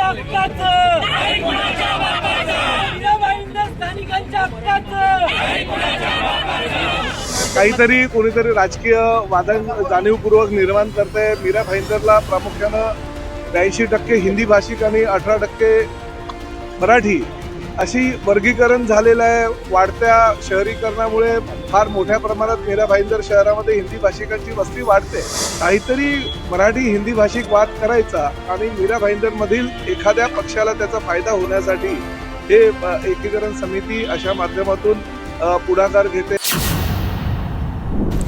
हक्काचं, मीरा भाईंदर स्थानिकांच्या हक्काचं. काहीतरी कोणीतरी राजकीय वादन जाणीवपूर्वक निर्माण करते. मीरा भाईंदरला प्रामुख्यानं 82% हिंदी भाषिक आणि 18% मराठी अशी वर्गीकरण झालेलं आहे. वाढत्या शहरीकरणामुळे फार मोठ्या प्रमाणात मीरा भाईंदर शहरामध्ये हिंदी भाषिकांची वस्ती वाढते. काहीतरी मराठी हिंदी भाषिक वाद करायचा आणि मीरा भाईंदरमधील एखाद्या पक्षाला त्याचा फायदा होण्यासाठी हे एकीकरण समिती अशा माध्यमातून पुढाकार घेते.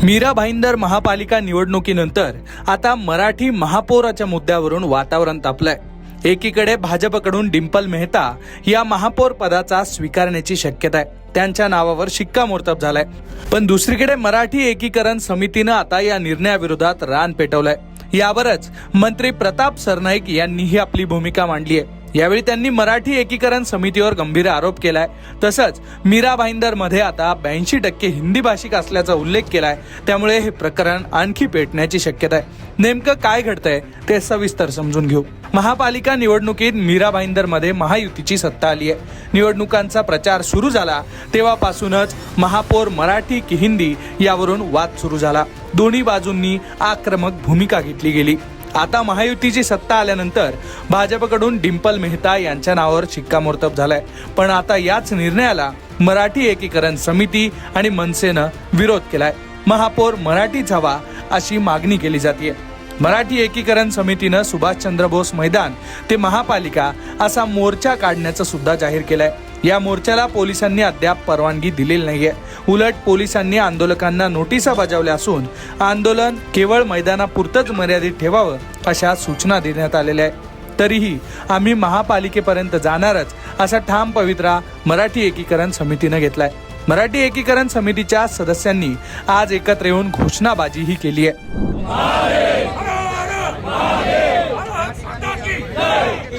मीरा भाईंदर महापालिका निवडणुकीनंतर आता मराठी महापौराच्या मुद्द्यावरून वातावरण तापलंय. एकीकडे भाजपकडून डिंपल मेहता या महापौर पदाचा स्वीकारण्याची शक्यता आहे, त्यांच्या नावावर शिक्कामोर्तब झालाय. पण दुसरीकडे मराठी एकीकरण समितीनं आता या निर्णयाविरोधात रान पेटवलंय. यावरच मंत्री प्रताप सरनाईक यांनीही आपली भूमिका मांडली आहे. यावेळी त्यांनी मराठी एकीकरण समितीवर गंभीर आरोप केलाय. तसंच मीरा भाईंदर मध्ये आता 82% हिंदी भाषिक असल्याचा उल्लेख केलाय. त्यामुळे हे प्रकरण आणखी पेटण्याची शक्यता आहे. नेमकं काय घडतंय ते सविस्तर समजून घेऊ. महापालिका निवडणुकीत मीरा भाईंदर मध्ये महायुतीची सत्ता आली आहे. निवडणुकांचा प्रचार सुरू झाला तेव्हापासूनच महापौर मराठी की हिंदी यावरून वाद सुरू झाला. दोन्ही बाजूंनी आक्रमक भूमिका घेतली गेली. आता महायुतीची सत्ता आल्यानंतर भाजपकडून डिंपल मेहता यांच्या नावावर शिक्कामोर्तब झालाय. पण आता याच निर्णयाला मराठी एकीकरण समिती आणि मनसेनं विरोध केलाय. महापौर मराठीच हवा अशी मागणी केली जाते. मराठी एकीकरण समितीनं सुभाषचंद्र बोस मैदान ते महापालिका असा मोर्चा काढण्याचं सुद्धा जाहीर केलंय. या मोर्चाला पोलिसांनी अद्याप परवानगी दिलेली नाहीये. उलट पोलिसांनी आंदोलकांना नोटिसा बजावल्या असून आंदोलन केवळ मैदानापुरतच मर्यादित ठेवावं अशा सूचना देण्यात आलेल्या आहेत. तरीही आम्ही महापालिकेपर्यंत जाणारच असा ठाम पवित्रा मराठी एकीकरण समितीनं घेतलाय. मराठी एकीकरण समितीच्या सदस्यांनी आज एकत्र येऊन घोषणाबाजीही केली आहे.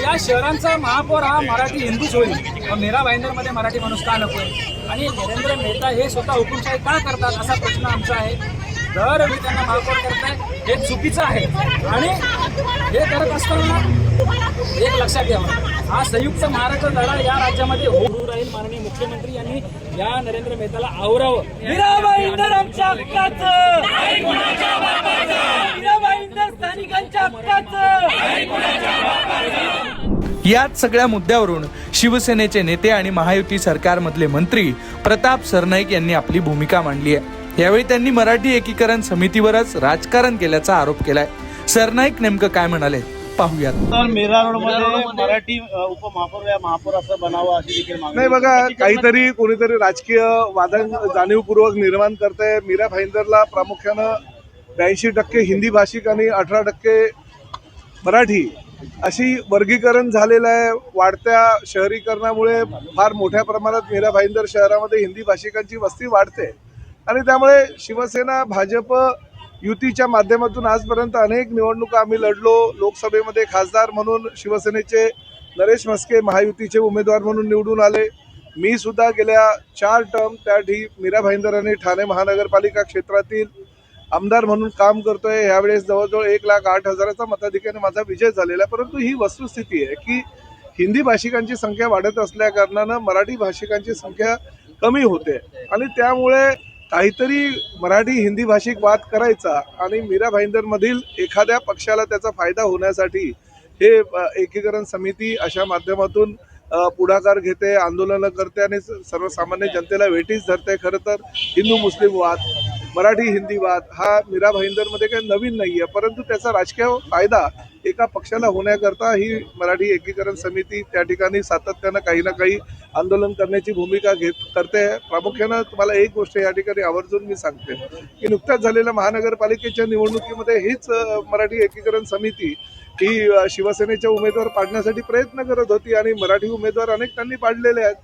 या शहरांचा महापौर हा मराठी हिंदूच होईल. मीरा भाईंदर मध्ये मराठी माणूस का नकोय आणि नरेंद्र मेहता हे स्वतः हुकुमशाही का करतात असा प्रश्न आमचा आहे. दरवेळी त्यांना महापौर करताय हे चुकीचं आहे आणि हे करत असताना एक लक्षात घ्यावं, हा संयुक्त महाराष्ट्र लढा या राज्यामध्ये होऊ राहील. माननीय मुख्यमंत्री यांनी या नरेंद्र मेहताला आवरावं. मीरा भाईंदर आमच्या हक्काचं, मीरा भाईंदर स्थानिकांच्या हक्काचं. याच सगळ्या मुद्द्यावरून शिवसेनेचे नेते आणि महायुती सरकारमधले मंत्री प्रताप सरनाईक यांनी आपली भूमिका मांडली आहे. यावेळी त्यांनी मराठी एकीकरण समितीवरच राजकारण केल्याचा आरोप केलाय. सरनाईक नेमकं काय म्हणाले पाहूयात. तर मीरा रोडमध्ये मराठी उपमहापौर या महापौर असं बनावं अशी देखील मागणी. नाही बघा, काहीतरी कोणीतरी राजकीय वादन जाणीवपूर्वक निर्माण करते. मीरा भाईंदरला प्रामुख्यानं 82% हिंदी भाषिक आणि 18% मराठी अशी वर्गीकरण झालेलं आहे. वाढत्या शहरीकरणामुळे फार मोठ्या प्रमाणात मीरा भाईंदर शहरामध्ये हिंदी भाषिकांची वस्ती वाढते आणि त्यामुळे शिवसेना भाजप युतीच्या माध्यमातून आजपर्यंत अनेक निवडणुका आम्ही लढलो. लोकसभेमध्ये खासदार म्हणून शिवसेनेचे नरेश म्हस्के महायुतीचे उमेदवार म्हणून निवडून आले. मी सुद्धा गेल्या 4 टर्म त्या मीरा भाईंदर आणि ठाणे महानगरपालिका क्षेत्रातील आमदार म्हणून काम करतोय. यावेळेस जवळजवळ 1,08,000चा मताधिक्याने माझा विजय झालेला आहे. परंतु ही वस्तुस्थिती आहे की हिंदी भाषिकांची संख्या वाढत असल्या कारणानं मराठी भाषिकांची संख्या कमी होते आणि त्यामुळे काहीतरी मराठी हिंदी भाषिक वाद करायचा आणि मीरा भाईंदरमधील एखाद्या पक्षाला त्याचा फायदा होण्यासाठी हे एकीकरण समिती अशा माध्यमातून पुढाकार घेते, आंदोलनं करते आणि सर्वसामान्य जनतेला वेठीस धरते. खरं तर हिंदू मुस्लिम वाद, मराठी हिंदी वाद हा मीरा भाईंदरमध्ये काही नवीन नाही आहे, परंतु त्याचा राजकीय फायदा एका पक्षाला होण्याकरता ही मराठी एकीकरण समिती त्या ठिकाणी सातत्यानं काही ना काही आंदोलन करण्याची भूमिका करते. प्रामुख्यानं तुम्हाला एक गोष्ट या ठिकाणी आवर्जून मी सांगते की नुकत्याच झालेल्या महानगरपालिकेच्या निवडणुकीमध्ये हीच मराठी एकीकरण समिती ही शिवसेनेचे उमेदवार पाडण्यासाठी प्रयत्न करत होती आणि मराठी उमेदवार अनेक त्यांनी पाडलेले आहेत.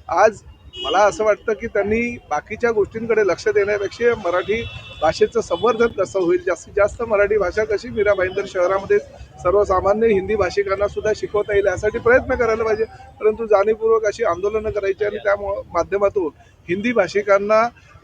आज मला असं वाटतं की त्यांनी बाकीच्या गोष्टींकडे लक्ष देण्यापेक्षा मराठी भाषेचं संवर्धन कसं होईल, जास्तीत जास्त मराठी भाषा कशी मीरा भाईंदर शहरामध्ये सर्वसामान्य हिंदी भाषिकांना सुद्धा शिकवता येईल यासाठी प्रयत्न करायला पाहिजे. परंतु जाणीवपूर्वक अशी आंदोलनं करायची आणि त्या माध्यमातून हिंदी भाषिकांना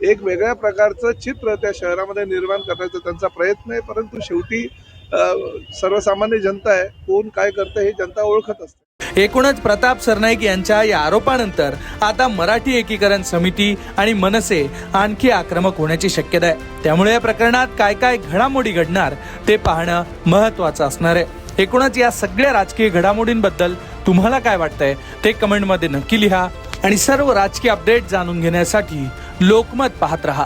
एक वेगळ्या प्रकारचं चित्र त्या शहरामध्ये निर्माण करण्याचा त्यांचा प्रयत्न आहे. परंतु शेवटी सर्वसामान्य जनता आहे, कोण काय करतं हे जनता ओळखत असते. एकूणच प्रताप सरनाईक यांच्या या आरोपानंतर आता मराठी एकीकरण समिती आणि मनसे आणखी आक्रमक होण्याची शक्यता आहे. त्यामुळे या प्रकरणात काय काय घडामोडी घडणार ते पाहणं महत्वाचं असणार आहे. एकूणच या सगळ्या राजकीय घडामोडींबद्दल तुम्हाला काय वाटतंय ते कमेंटमध्ये नक्की लिहा आणि सर्व राजकीय अपडेट जाणून घेण्यासाठी लोकमत पाहत रहा.